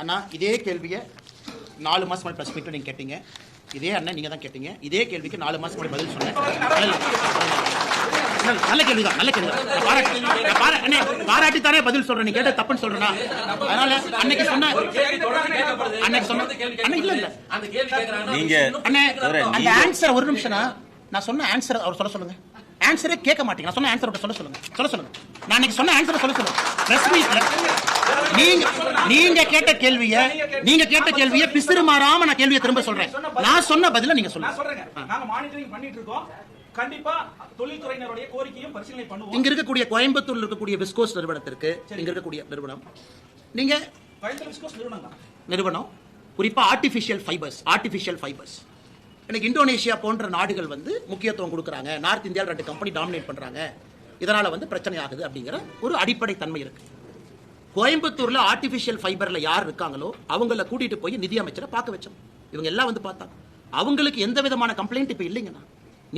அண்ணா இதே கேள்வியை 4 மாசம் முன்னாடி பிரஸ் மீட்ல நீங்க கேட்டீங்க. இதே அண்ணன் நீங்க தான் கேட்டீங்க. இதே கேள்விக்கு 4 மாசம் முன்னாடி பதில் சொன்னேன். நல்ல கேள்விதான், நல்ல கேள்வி. பாராட்டி தானே பதில் சொல்றேன். நீ கேட்ட தப்புன்னு சொல்றேன்னா அதனால அன்னைக்கு சொன்ன இல்ல இல்ல நீங்க அந்த ஆன்சர் ஒரு நிமிஷம் நான் சொன்ன ஆன்சர் அவர் சொல்ல சொல்லுங்க. ஆன்சரே கேட்க மாட்டீங்க. நான் சொன்ன ஆன்சர் சொல்ல சொல்லுங்க. நான் அன்னைக்கு சொன்ன ஆன்சரை சொல்ல சொல்லுங்க. பிரஸ் மீட்ல நீங்க கேட்ட கேள்வியை பிசிறு மாறாம நான் கேள்வியை திரும்ப சொல்றேன். நான் சொன்ன பதில நீங்க சொல்லுங்க. நாங்க மானிட்டரிங் பண்ணிட்டு இருக்கோம். கண்டிப்பா தொழில்துறையினருடைய கோரிக்கையும் பரிசீலனை பண்ணுவோம். இங்க இருக்கக்கூடிய கோயம்புத்தூர்ல இருக்கக்கூடிய விஸ்கோஸ் நிறுவனத்திற்கு இங்க இருக்கக்கூடிய நிறுவனம் நீங்க நிறுவனம் குறிப்பா ஆர்டிபிஷியல் ஃபைபர்ஸ் எனக்கு இந்தோனேஷியா போன்ற நாடுகள் வந்து முக்கியத்துவம் கொடுக்குறாங்க. நார்த் இந்தியாவில் 2 கம்பெனி டாமினேட் பண்றாங்க. இதனால வந்து பிரச்சனை ஆகுது அப்படிங்கிற ஒரு அடிப்படை தன்மை இருக்கு. கோயம்புத்தூர்ல ஆர்டிபிஷியல் ஃபைபர்ல யார் இருக்காங்களோ அவங்கள கூட்டிட்டு போய் நிதியமைச்சரை பார்க்க வச்சோம். இவங்க எல்லாம் வந்து பார்த்தாங்க. அவங்களுக்கு எந்த விதமான கம்ப்ளைண்ட் இப்ப இல்லைங்கண்ணா.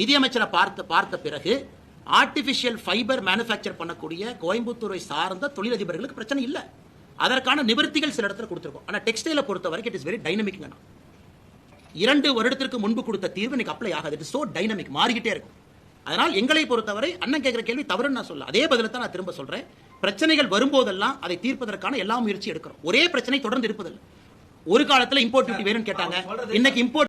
நிதியமைச்சரை பார்த்த பிறகு ஆர்டிபிஷியல் ஃபைபர் மேனுஃபேக்சர் பண்ணக்கூடிய கோயம்புத்தூரை சார்ந்த தொழிலதிபர்களுக்கு பிரச்சனை இல்லை. அதற்கான நிவர்த்திகள் சில இடத்துல கொடுத்துருக்கோம். ஆனால் டெக்ஸ்டைலை பொறுத்த வரைக்கும் இட் இஸ் வெரி டைனமிக். 2 வருடத்திற்கு முன்பு கொடுத்த தீர்வு இன்னைக்கு அப்ளை ஆகாது. இட் இஸ் சோ டைனமிக், மாறிக்கிட்டே இருக்கும். அதனால் எங்களை பொறுத்தவரை அண்ணன் கேட்கிற கேள்வி தவறுன்னு நான் சொல்ல, அதே பதில தான் நான் திரும்ப சொல்றேன். பிரச்சனைகள் வரும்போதெல்லாம் அதை தீர்ப்பதற்கான எல்லா முயற்சி எடுக்கிறோம். ஒரே பிரச்சனை தொடர்ந்து இருப்பதில்லை. ஒரு காலத்துல இம்போர்ட் டியூட்டி வேணும்னு கேட்டாங்க. இன்னைக்கு இம்போர்ட்